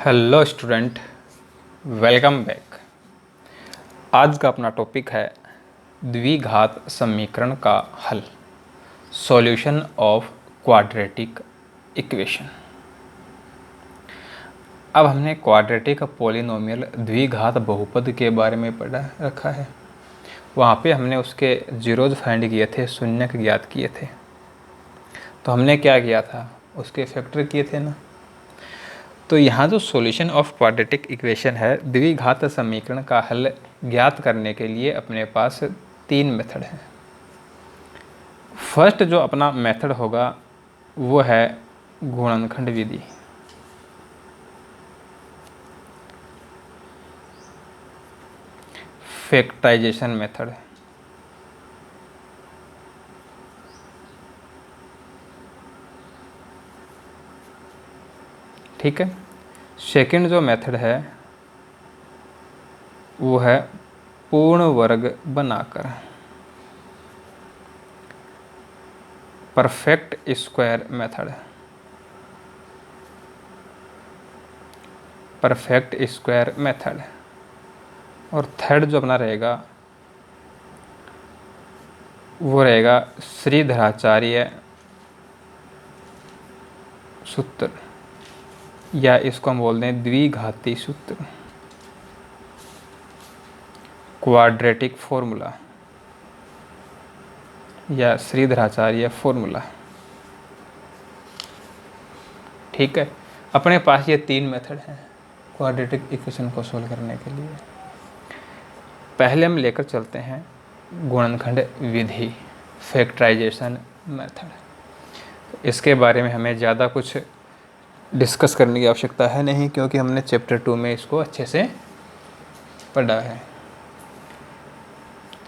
Hello student, welcome back. आज का अपना टॉपिक है द्विघात समीकरण का हल, सॉल्यूशन ऑफ क्वाड्रेटिक इक्वेशन। अब हमने क्वाड्रेटिक पॉलिनोमियल द्विघात बहुपद के बारे में पढ़ा रखा है। वहाँ पे हमने उसके जीरोज फाइंड किए थे, शून्यक ज्ञात किए थे। तो हमने क्या किया था, उसके फैक्टर किए थे ना। तो यहाँ जो सॉल्यूशन ऑफ क्वाड्रेटिक इक्वेशन है, द्विघात समीकरण का हल ज्ञात करने के लिए अपने पास तीन मेथड हैं। फर्स्ट जो अपना मेथड होगा वो है गुणनखंड विधि। Factorisation method. ठीक है। सेकंड जो मेथड है वो है पूर्ण वर्ग बनाकर, perfect square method. Perfect square method. और थर्ड जो अपना रहेगा वो रहेगा श्रीधराचार्य सूत्र, या इसको हम बोलते हैं द्विघाती सूत्र, क्वाड्रेटिक फॉर्मूला या श्रीधराचार्य फॉर्मूला। ठीक है। अपने पास ये तीन मेथड हैं क्वाड्रेटिक इक्वेशन को सोल्व करने के लिए। पहले हम लेकर चलते हैं गुणनखंड विधि, फैक्टराइजेशन मेथड। इसके बारे में हमें ज़्यादा कुछ डिस्कस करने की आवश्यकता है नहीं, क्योंकि हमने चैप्टर 2 में इसको अच्छे से पढ़ा है।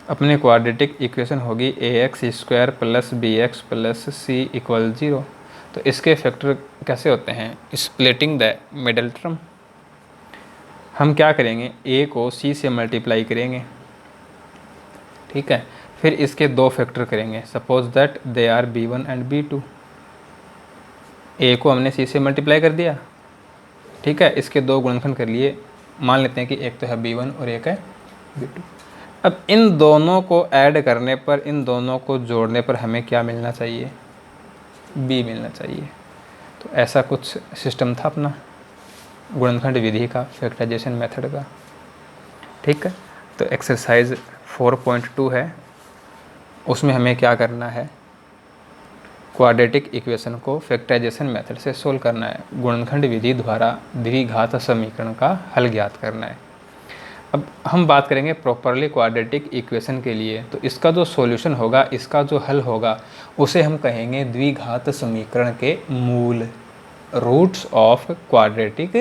अपने क्वाड्रेटिक इक्वेशन होगी ax² + bx + c = 0। तो इसके फैक्टर कैसे होते हैं, स्प्लिटिंग द मिडल टर्म। हम क्या करेंगे, a को c से मल्टीप्लाई करेंगे। ठीक है। फिर इसके दो फैक्टर करेंगे। Suppose that they are b1 and b2। a को हमने c से मल्टीप्लाई कर दिया। ठीक है। इसके दो गुणनखंड कर लिए। मान लेते हैं कि एक तो है b1 और एक है b2। अब इन दोनों को ऐड करने पर, इन दोनों को जोड़ने पर हमें क्या मिलना चाहिए, b मिलना चाहिए। तो ऐसा कुछ सिस्टम था अपना गुणनखंड विधि का, फैक्टराइजेशन मेथड का। ठीक है। तो एक्सरसाइज 4.2 है, उसमें हमें क्या करना है, क्वाड्रेटिक इक्वेशन को फैक्टराइजेशन मेथड से सोल्व करना है, गुणनखंड विधि द्वारा द्विघात समीकरण का हल ज्ञात करना है। अब हम बात करेंगे प्रॉपरली क्वाड्रेटिक इक्वेशन के लिए। तो इसका जो सॉल्यूशन होगा, इसका जो हल होगा, उसे हम कहेंगे द्विघात समीकरण के मूल, रूट्स ऑफ क्वाड्रेटिक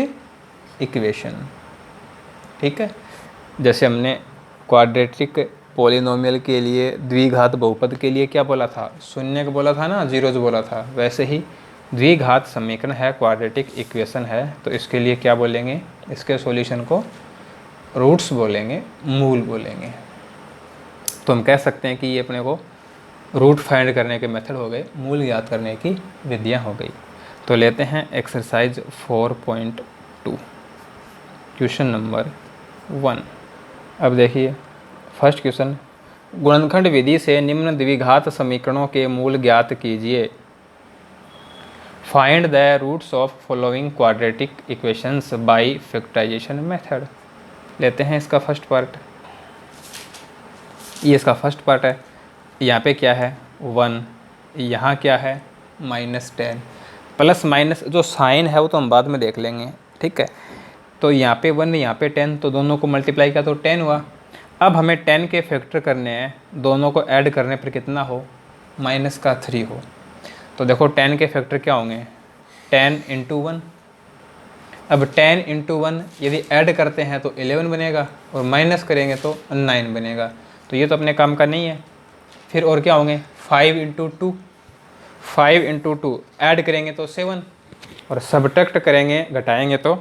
इक्वेशन। ठीक है। जैसे हमने क्वाड्रेटिक पॉलिनोमियल के लिए, द्विघात बहुपद के लिए क्या बोला था, शून्यक बोला था ना, जीरोज बोला था। वैसे ही द्विघात समीकरण है, क्वाड्रेटिक इक्वेशन है, तो इसके लिए क्या बोलेंगे, इसके सॉल्यूशन को रूट्स बोलेंगे, मूल बोलेंगे। तो हम कह सकते हैं कि ये अपने को रूट फाइंड करने के मेथड हो गए, मूल ज्ञात करने की विधियाँ हो गई। तो लेते हैं एक्सरसाइज 4.2, क्वेश्चन नंबर 1। अब देखिए फर्स्ट क्वेश्चन, गुणनखंड विधि से निम्न द्विघात समीकरणों के मूल ज्ञात कीजिए। Find the roots of following quadratic equations by factorization method. लेते हैं इसका फर्स्ट पार्ट। ये इसका फर्स्ट पार्ट है। यहाँ पे क्या है 1, यहाँ क्या है -10। प्लस माइनस जो साइन है वो तो हम बाद में देख लेंगे। ठीक है। तो यहाँ पे 1, यहाँ पे 10, तो दोनों को मल्टीप्लाई किया तो 10 हुआ। अब हमें 10 के फैक्टर करने हैं, दोनों को ऐड करने पर कितना हो, -3 हो। तो देखो 10 के फैक्टर क्या होंगे, 10 × 1। अब 10 × 1 यदि ऐड करते हैं तो 11 बनेगा, और माइनस करेंगे तो 9 बनेगा। तो ये तो अपने काम का नहीं है। फिर और क्या होंगे, 5 × 2, 5 × 2 ऐड करेंगे तो 7, और सब्ट्रैक्ट करेंगे, घटाएंगे तो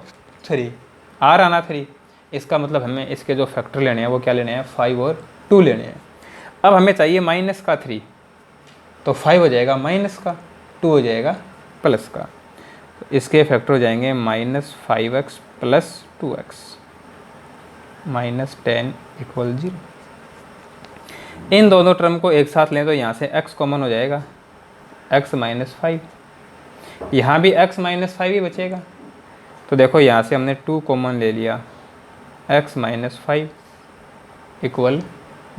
3। आ रहा ना 3। इसका मतलब हमें इसके जो फैक्टर लेने हैं वो क्या लेने हैं, 5 और 2 लेने हैं। अब हमें चाहिए -3, तो 5 हो जाएगा माइनस का, 2 हो जाएगा प्लस का। तो इसके फैक्टर हो जाएंगे -5x plus 2x minus 10 equal 0। इन दोनों टर्म को एक साथ लें तो यहाँ से x कॉमन हो जाएगा, x माइनस 5, यहाँ भी x माइनस 5 ही बचेगा। तो देखो यहाँ से हमने 2 कॉमन ले लिया, x माइनस 5 इक्वल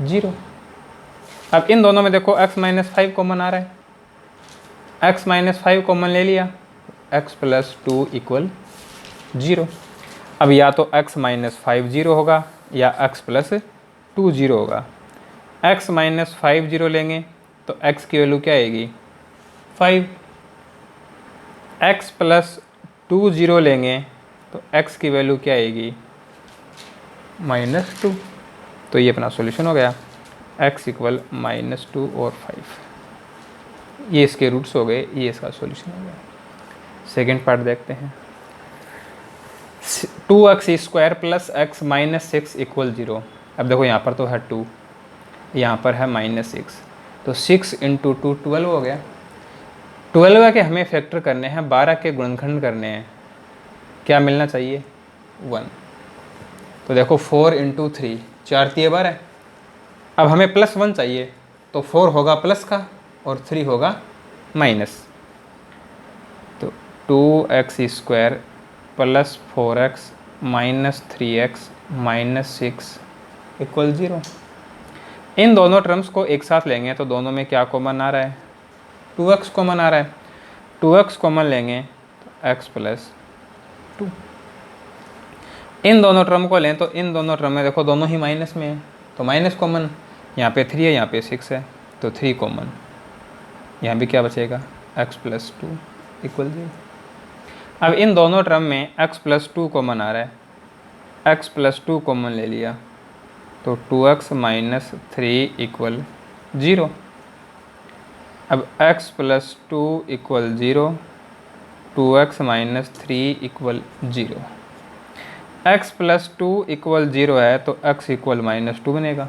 0। अब इन दोनों में देखो x माइनस 5 कॉमन आ रहा है, x माइनस 5 कॉमन ले लिया, x प्लस 2 इक्वल 0। अब या तो x माइनस 5 0 होगा या x प्लस 2 0 होगा। x माइनस 5 0 लेंगे तो x की वैल्यू क्या आएगी 5, x प्लस 2 0 लेंगे तो x की वैल्यू क्या आएगी -2। तो ये अपना सॉल्यूशन हो गया, x इक्वल -2 और 5। ये इसके रूट्स हो गए, ये इसका सॉल्यूशन हो गया। सेकेंड पार्ट देखते हैं। 2x square plus x minus 6 equal 0। अब देखो यहाँ पर तो है 2, यहाँ पर है -6, तो 6 इंटू 2 12 हो गया। 12 के हमें फैक्टर करने हैं, 12 के गुणनखंड करने हैं, क्या मिलना चाहिए 1। तो देखो 4 इंटू 3 4 3 12। अब हमें +1 चाहिए, तो 4 होगा प्लस का और 3 होगा माइनस। तो 2x square plus 4x minus 3x minus 6 equal 0। इन दोनों टर्म्स को एक साथ लेंगे तो दोनों में क्या कॉमन आ रहा है 2x कॉमन आ रहा है। 2x कॉमन लेंगे तो x प्लस 2। इन दोनों टर्म को लें तो इन दोनों टर्म में देखो दोनों ही माइनस में है, तो माइनस कॉमन, यहाँ पे 3 है यहाँ पे 6 है, तो 3 कॉमन, यहाँ भी क्या बचेगा x प्लस 2 इक्वल 0। अब इन दोनों टर्म में x प्लस 2 कॉमन आ रहा है, x प्लस 2 कॉमन ले लिया तो 2x माइनस 3 इक्वल 0। अब x plus 2 equal 0, 2x minus 3 equal 0। x plus 2 equal 0 है तो x इक्वल -2 बनेगा।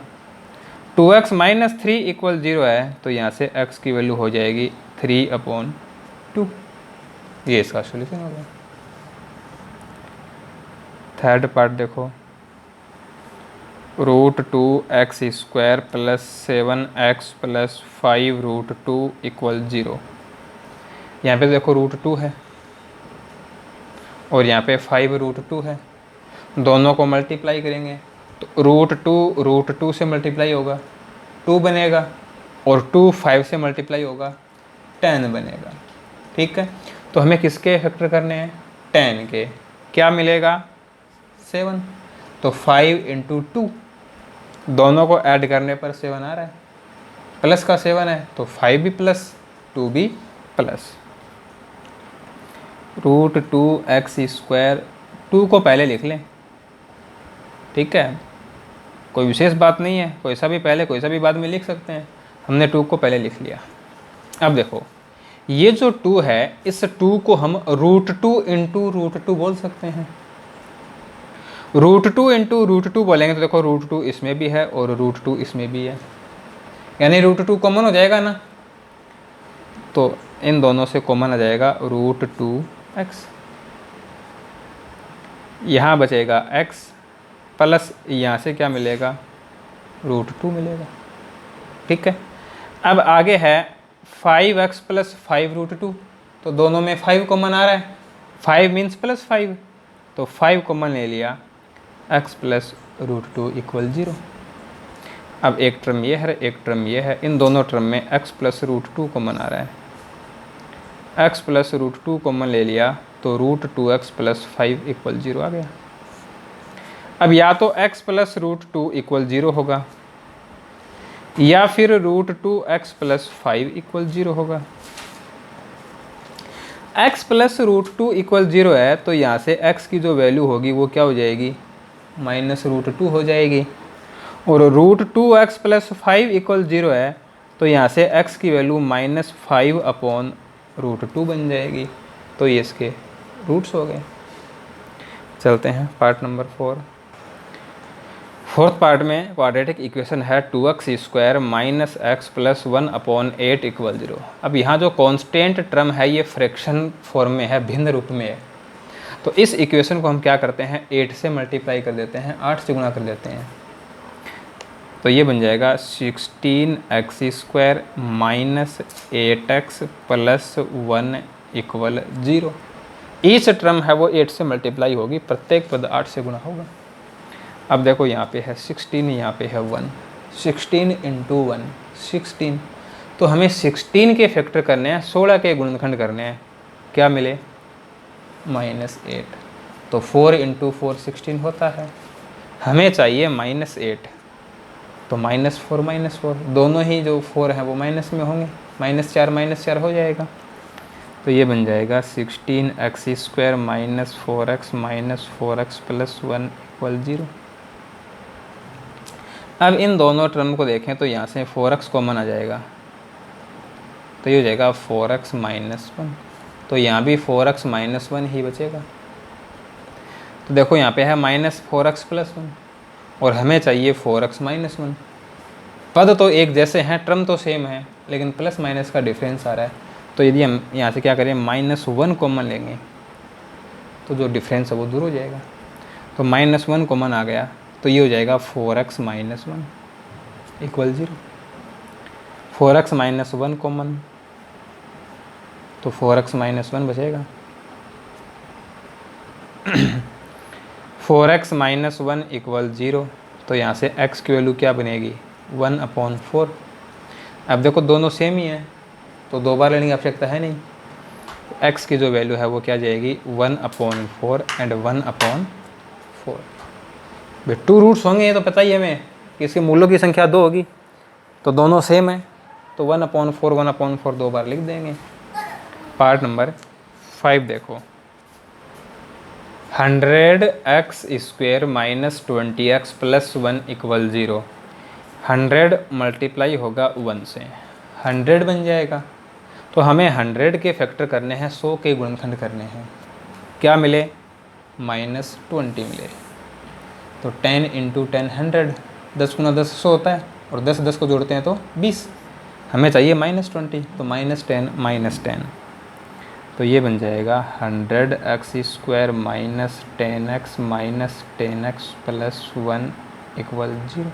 2x माइनस 3 इक्वल 0 है तो यहाँ से x की वैल्यू हो जाएगी 3/2। ये इसका सॉल्यूशन होगा। थर्ड पार्ट देखो, √2x square plus 7x plus 5√2 equal 0। यहाँ पे देखो √2 है और यहाँ पे 5√2 है, दोनों को मल्टीप्लाई करेंगे तो √2 से मल्टीप्लाई होगा 2 बनेगा और 2 5 से मल्टीप्लाई होगा 10 बनेगा। ठीक है, तो हमें किसके फैक्टर करने हैं 10 के, क्या मिलेगा 7। तो 5 इंटू 2, दोनों को ऐड करने पर 7 आ रहा है, प्लस का 7 है तो 5 भी प्लस 2 भी प्लस। √2x स्क्वायर, 2 को पहले लिख लें, ठीक है, कोई विशेष बात नहीं है, कोई सा भी पहले कोई सा भी बाद में लिख सकते हैं। हमने 2 को पहले लिख लिया। अब देखो ये जो 2 है, इस 2 को हम √2 इंटू √2 बोल सकते हैं। √2 इंटू √2 बोलेंगे तो देखो √2 इसमें भी है और √2 इसमें भी है, यानी √2 कॉमन हो जाएगा ना, तो इन दोनों से कॉमन आ जाएगा √2x। यहाँ बचेगा x प्लस यहाँ से क्या मिलेगा √2 मिलेगा। ठीक है, अब आगे है 5x प्लस 5√2, तो दोनों में 5 कॉमन आ रहा है, 5 मीन्स प्लस 5, तो 5 कॉमन ले लिया, x प्लस √2 इक्वल 0। अब एक टर्म ये है एक टर्म ये है, इन दोनों टर्म में x प्लस √2 कॉमन आ रहा है, x प्लस √2 कॉमन ले लिया तो √2x प्लस 5 इक्वल 0 आ गया। अब या तो x प्लस √2 इक्वल 0 होगा या फिर √2x प्लस 5 इक्वल 0 होगा। x प्लस √2 इक्वल 0 है तो यहाँ से x की जो वैल्यू होगी वो क्या हो जाएगी -√2 हो जाएगी, और √2x प्लस 5 इक्वल 0 है तो यहाँ से x की वैल्यू -5/√2 बन जाएगी। तो ये इसके रूट्स हो गए। चलते हैं पार्ट नंबर 4। फोर्थ पार्ट में क्वाड्रेटिक इक्वेशन है 2x square minus x plus 1/8 equal 0। अब यहाँ जो कांस्टेंट टर्म है ये फ्रैक्शन फॉर्म में है, भिन्न रूप में है, तो इस इक्वेशन को हम क्या करते हैं, 8 से मल्टीप्लाई कर देते हैं, 8 से गुणा कर देते हैं। तो ये बन जाएगा 16x² minus 8x plus 1 equal 0। Each term है वो 8 से मल्टीप्लाई होगी, प्रत्येक पद 8 से गुणा होगा। अब देखो यहाँ पे है 16, यहाँ पे है 1, 16 इंटू 1 16। तो हमें 16 के फैक्टर करने हैं, 16 के गुणनखंड करने हैं, क्या मिले -8। तो 4 इंटू 4 16 होता है, हमें चाहिए -8। तो -4 दोनों ही जो 4 हैं वो माइनस में होंगे, -4 हो जाएगा। तो ये बन जाएगा 16x² minus 4x plus 1 equal 0। अब इन दोनों टर्म को देखें तो यहाँ से 4x कॉमन आ जाएगा, तो ये हो जाएगा 4x माइनस 1। तो यहाँ भी 4x माइनस 1 ही बचेगा। तो देखो यहाँ पे है -4x प्लस 1 और हमें चाहिए 4x माइनस 1। पद तो एक जैसे हैं, टर्म तो सेम है, लेकिन प्लस माइनस का डिफरेंस आ रहा है। तो यदि हम यहाँ से क्या करें, -1 कॉमन लेंगे तो जो डिफरेंस है वो दूर हो जाएगा। तो -1 कॉमन आ गया, तो ये हो जाएगा 4x minus 1 equal 0। 4x minus 1 common, तो 4x माइनस 1 बचेगा। 4x minus 1 equal 0। तो यहाँ से x की वैल्यू क्या बनेगी, 1/4। अब देखो दोनों सेम ही हैं, तो 2 बार लेने की आवश्यकता है नहीं। तो x की जो वैल्यू है वो क्या जाएगी, 1/4 एंड 1/4। भाई 2 रूट्स होंगे, ये तो पता ही है हमें कि इसके मूलों की संख्या 2 होगी, तो दोनों सेम है, तो 1/4 2 बार लिख देंगे। पार्ट नंबर 5 देखो, 100x² minus 20x plus 1 equal 0। 100 multiply होगा 1 से, 100 बन जाएगा। तो हमें 100 के फैक्टर करने हैं, 100 के गुणनखंड करने हैं, क्या मिले, -20 मिले। तो 10 इंटू 10 100, 10 गुना 10 100 होता है, और 10 10 को जोड़ते हैं तो 20। हमें चाहिए -20, तो -10 तो ये बन जाएगा 100x² minus 10x plus 1 equal 0।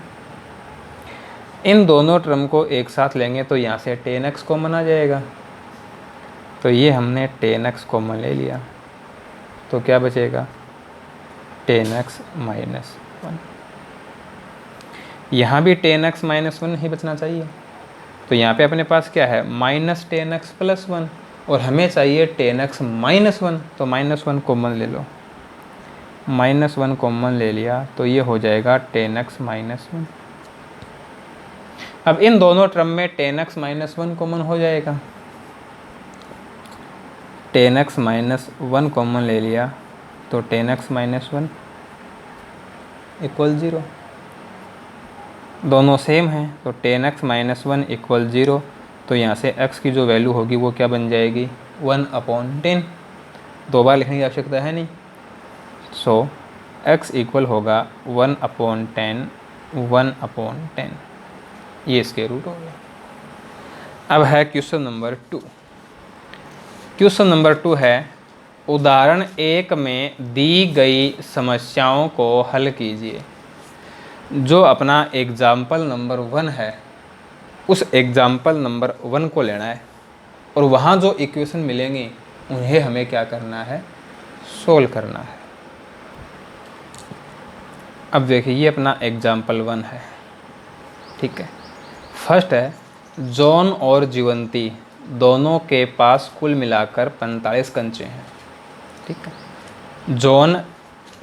इन दोनों टर्म को एक साथ लेंगे तो यहाँ से 10x कॉमन आ जाएगा, तो ये हमने 10x कॉमन ले लिया, तो क्या बचेगा 10x माइनस 1। यहाँ भी 10x माइनस 1 ही बचना चाहिए। तो यहाँ पे अपने पास क्या है, -10x प्लस 1, और हमें चाहिए 10x माइनस 1, तो -1 कॉमन ले लो, -1 कॉमन ले लिया, तो ये हो जाएगा 10x माइनस 1। अब इन दोनों टर्म में 10x माइनस 1 कॉमन हो जाएगा, 10x माइनस 1 कॉमन ले लिया, तो 10x माइनस 1 इक्वल 0। दोनों सेम हैं, तो 10x माइनस 1 इक्वल 0। तो यहाँ से x की जो वैल्यू होगी वो क्या बन जाएगी, 1/10। 2 बार लिखने की आवश्यकता है नहीं। सो x इक्वल होगा 1/10, 1/10। ये इसके रूट हो गया। अब है क्वेश्चन नंबर 2। क्वेश्चन नंबर 2 है, उदाहरण 1 में दी गई समस्याओं को हल कीजिए। जो अपना एग्जाम्पल नंबर 1 है, उस एग्जाम्पल नंबर 1 को लेना है, और वहाँ जो इक्वेशन मिलेंगी उन्हें हमें क्या करना है, सोल्व करना है। अब देखिए, ये अपना एग्जाम्पल 1 है, ठीक है। फर्स्ट है, जॉन और जीवंती दोनों के पास कुल मिलाकर 45 कंचे हैं, ठीक है। जॉन,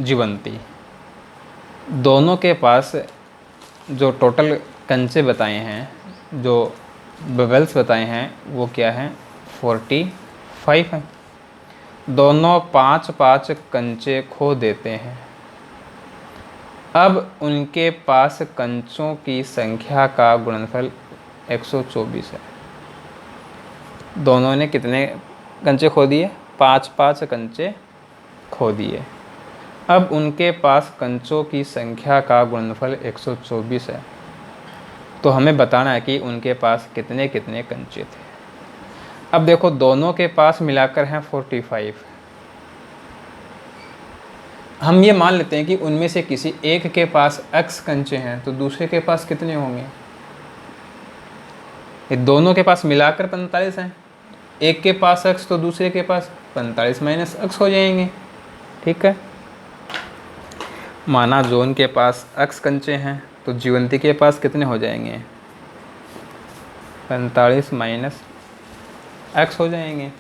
जीवंती दोनों के पास जो टोटल कंचे बताए हैं, जो बबल्स बताए हैं, वो क्या हैं, 45 हैं। दोनों 5-5 कंचे खो देते हैं। अब उनके पास कंचों की संख्या का गुणनफल 124 है। दोनों ने कितने कंचे खो दिए, 5-5 कंचे खो दिए। अब उनके पास कंचों की संख्या का गुणनफल 124 है। तो हमें बताना है कि उनके पास कितने कितने कंचे थे। अब देखो, दोनों के पास मिलाकर हैं 45, हम ये मान लेते हैं कि उनमें से किसी एक के पास x कंचे हैं, तो दूसरे के पास कितने होंगे? ये दोनों के पास मिलाकर 45 हैं, एक के पास x तो दूसरे के पास 45 माइनस x हो जाएंगे। ठीक है, माना जोन के पास x कंचे हैं तो जीवंती के पास कितने हो जाएंगे? 45 माइनस x हो जाएंगे।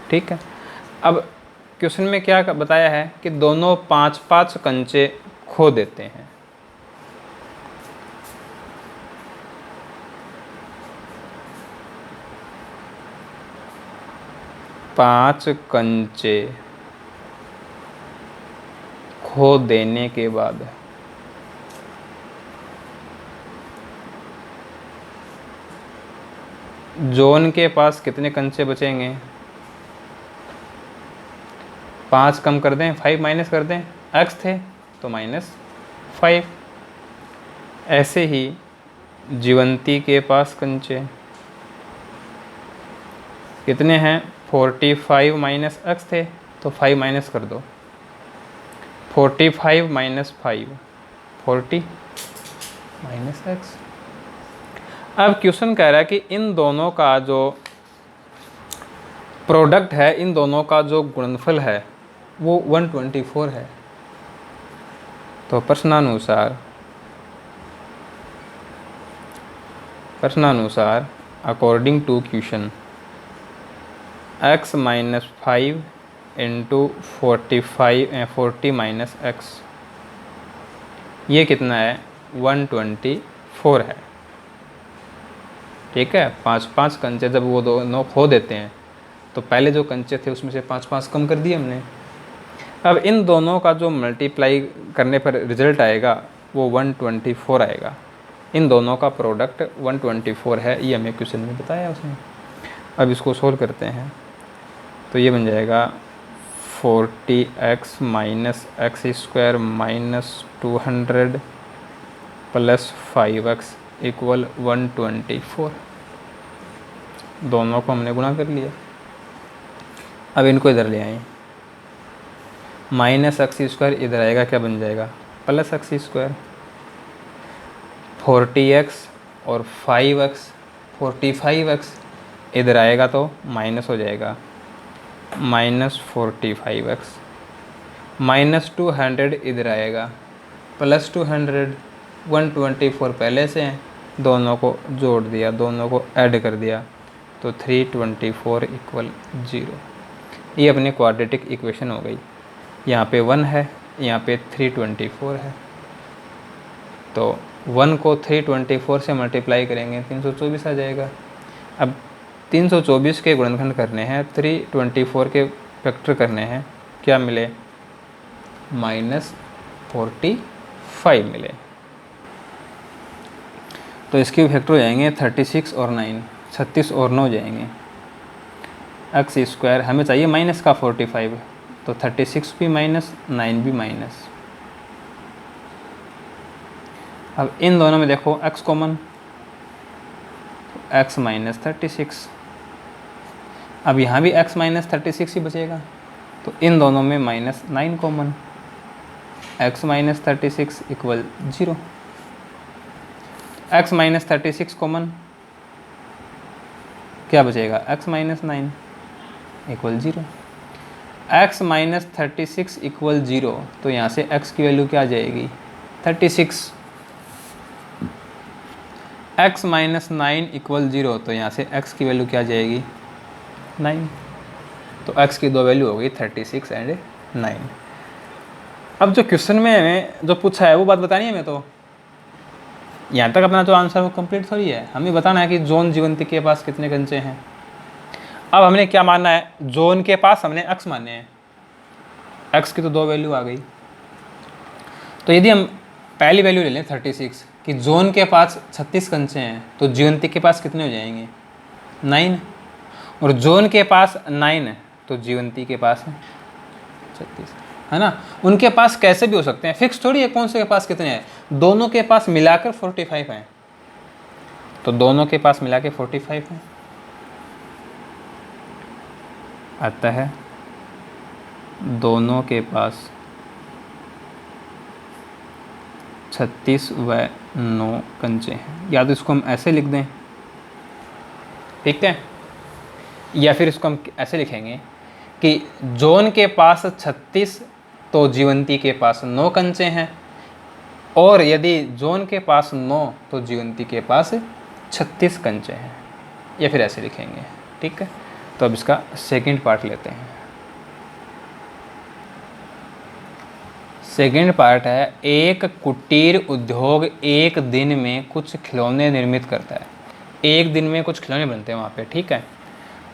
ठीक है, अब क्वेश्चन में क्या बताया है कि दोनों 5-5 कंचे खो देते हैं। पाँच कंचे खो देने के बाद जोन के पास कितने कंचे बचेंगे? 5 कम कर दें, 5 माइनस कर दें, x थे तो -5। ऐसे ही जीवंती के पास कंचे कितने हैं? 45 माइनस x थे तो 5 माइनस कर दो, 45 माइनस 5 40 माइनस x। अब क्वेश्चन कह रहा है कि इन दोनों का जो प्रोडक्ट है, इन दोनों का जो गुणनफल है वो 124 है। तो प्रश्नानुसार according to question x minus 5 into 40 minus x, ये कितना है? 124 है। ठीक है, 5-5 कंचे जब वो दोनों खो देते हैं तो पहले जो कंचे थे उसमें से 5-5 कम कर दिए हमने। अब इन दोनों का जो मल्टीप्लाई करने पर रिजल्ट आएगा वो 124 आएगा। इन दोनों का प्रोडक्ट 124 है, ये हमें क्वेश्चन में बताया उसने। अब इसको सोल्व करते हैं तो ये बन जाएगा 40x minus x square minus 200 plus 5x equal 124। दोनों को हमने गुणा कर लिया। अब इनको इधर ले आए, माइनस एक्स स्क्वायर इधर आएगा, क्या बन जाएगा? Plus x square. 40x और 5x, 45x इधर आएगा तो माइनस हो जाएगा, माइनस 45x। माइनस 200 इधर आएगा, प्लस 200। 124 पहले से हैं, दोनों को जोड़ दिया, दोनों को ऐड कर दिया तो 324 इक्वल 0। ये अपनी क्वाड्रेटिक इक्वेशन हो गई। यहाँ पे 1 है, यहाँ पे 324 है, तो 1 को 324 से मल्टीप्लाई करेंगे 324 आ जाएगा। अब 324 के गुणनखंड करने हैं, 324 के फैक्टर करने हैं, क्या मिले? -45 मिले। तो इसके फैक्टर हो जाएंगे 36 और 9, 36 और 9 जाएंगे। एक्स स्क्वायर हमें चाहिए माइनस का 45, तो 36 भी माइनस, 9 भी माइनस। अब इन दोनों में देखो x कॉमन, x माइनस 36। अब यहाँ भी x माइनस 36 ही बचेगा, तो इन दोनों में -9 common, x minus 36 equal 0। x minus 36 common, क्या बचेगा? x minus 9 equal 0। x minus 36 equal 0, तो यहाँ से x की वैल्यू क्या आ जाएगी? 36। x माइनस 9 इक्वल 0, तो यहाँ से x की वैल्यू क्या आ जाएगी? 9। तो x की दो वैल्यू हो गई 36 एंड 9। अब जो क्वेश्चन में हमें जो पूछा है वो बात बतानी है हमें, तो यहाँ तक अपना जो आंसर वो कंप्लीट थोड़ी है। हमें बताना है कि जोन जीवंती के पास कितने कंचे हैं। अब हमने क्या मानना है? जोन के पास हमने x माने हैं, x की तो दो वैल्यू आ गई। तो यदि हम पहली वैल्यू ले लें 36 कि जोन के पास 36 कंचे हैं, तो जीवंती के पास कितने हो जाएंगे? 9। और जोन के पास 9 है तो जीवंती के पास है 36, है ना। उनके पास कैसे भी हो सकते हैं, फिक्स थोड़ी है कौन से के पास कितने हैं। दोनों के पास मिलाकर 45 हैं, तो दोनों के पास मिला के 45 हैं। आता है दोनों के पास 36 व 9 कंचे हैं। या तो इसको हम ऐसे लिख दें, ठीक है, या फिर इसको हम ऐसे लिखेंगे कि जॉन के पास 36 तो जीवंती के पास 9 कंचे हैं, और यदि जॉन के पास 9 तो जीवंती के पास 36 कंचे हैं, या फिर ऐसे लिखेंगे, ठीक है। तो अब इसका सेकंड पार्ट लेते हैं। सेकंड पार्ट है, एक कुटीर उद्योग एक दिन में कुछ खिलौने निर्मित करता है। एक दिन में कुछ खिलौने बनते हैं वहाँ पे, ठीक है।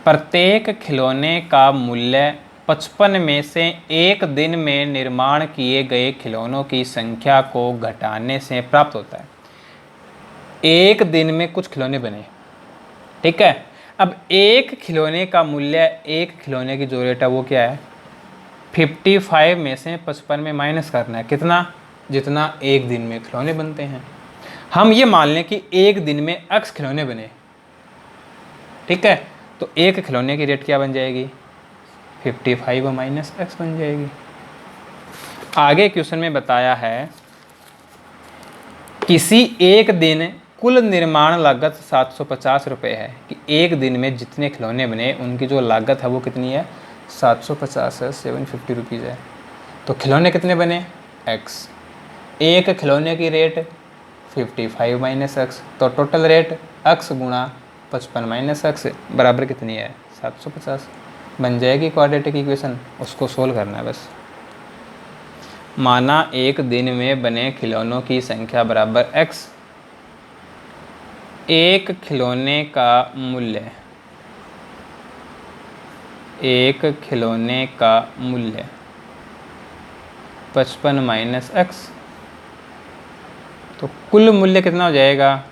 प्रत्येक खिलौने का मूल्य 55 में से एक दिन में निर्माण किए गए खिलौनों की संख्या को घटाने से प्राप्त होता है। एक दिन में कुछ खिलौने बने, ठीक है। अब एक खिलौने का मूल्य, एक खिलौने की जो रेट है वो क्या है, 55 में से 55 में माइनस करना है, कितना, जितना एक दिन में खिलौने बनते हैं। हम ये मान लें कि एक दिन में x खिलौने बने, ठीक है। तो एक खिलौने की रेट क्या बन जाएगी, 55 माइनस x बन जाएगी। आगे क्वेश्चन में बताया है, किसी एक दिन कुल निर्माण लागत 750 रुपये है, कि एक दिन में जितने खिलौने बने उनकी जो लागत है वो कितनी है, 750 है, 750 रुपीज़ है। तो खिलौने कितने बने, x। एक खिलौने की रेट 55 माइनस x, तो टोटल रेट x गुणा 55 माइनस x बराबर कितनी है, 750 बन जाएगी क्वाड्रेटिक इक्वेशन। उसको सोल्व करना है बस। माना एक दिन में बने खिलौनों की संख्या बराबर x, एक खिलौने का मूल्य, एक खिलौने का मूल्य 55 माइनस x, तो कुल मूल्य कितना हो जाएगा,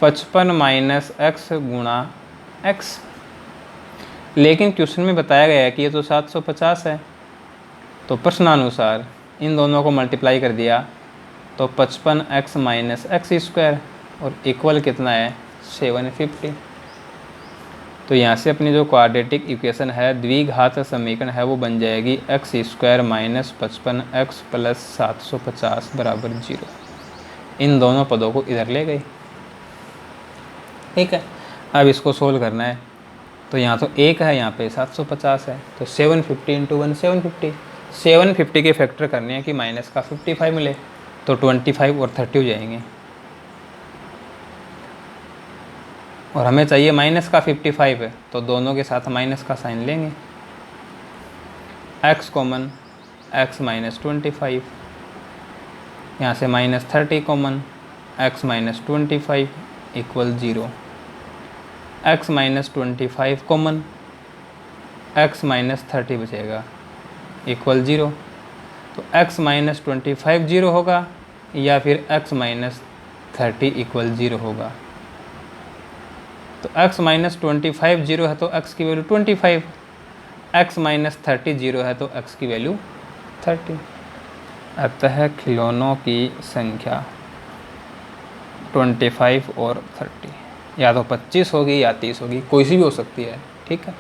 55 माइनस x गुणा x। लेकिन क्वेश्चन में बताया गया है कि ये तो 750 है, तो प्रश्नानुसार इन दोनों को मल्टीप्लाई कर दिया तो 55x माइनस एक्स स्क्वायर, और इक्वल कितना है, 750। तो यहाँ से अपनी जो क्वाड्रेटिक इक्वेशन है, द्विघात समीकरण है, वो बन जाएगी x square minus 55x plus 750 बराबर 0। इन दोनों पदों को इधर ले गई, ठीक है। अब इसको सोल्व करना है, तो यहाँ तो एक है, यहाँ पे 750 है, तो 750 इंटू 1 750। 750 के फैक्टर करने हैं कि माइनस का 55 मिले, तो 25 और 30 हो जाएंगे, और हमें चाहिए माइनस का 55 है, तो दोनों के साथ माइनस का साइन लेंगे। x कॉमन, x माइनस 25, यहाँ से minus 30 common, x minus 25 equal 0। x minus 25 common, x minus 30 बचेगा इक्वल 0। तो x माइनस 25 0 होगा, या फिर x माइनस 30 इक्वल 0 होगा। तो x माइनस 25 0 है तो x की वैल्यू 25, x माइनस 30 0 है तो x की वैल्यू 30। अतः खिलौनों की संख्या 25 और 30, या तो 25 होगी या 30 होगी, कोई सी भी हो सकती है, ठीक है।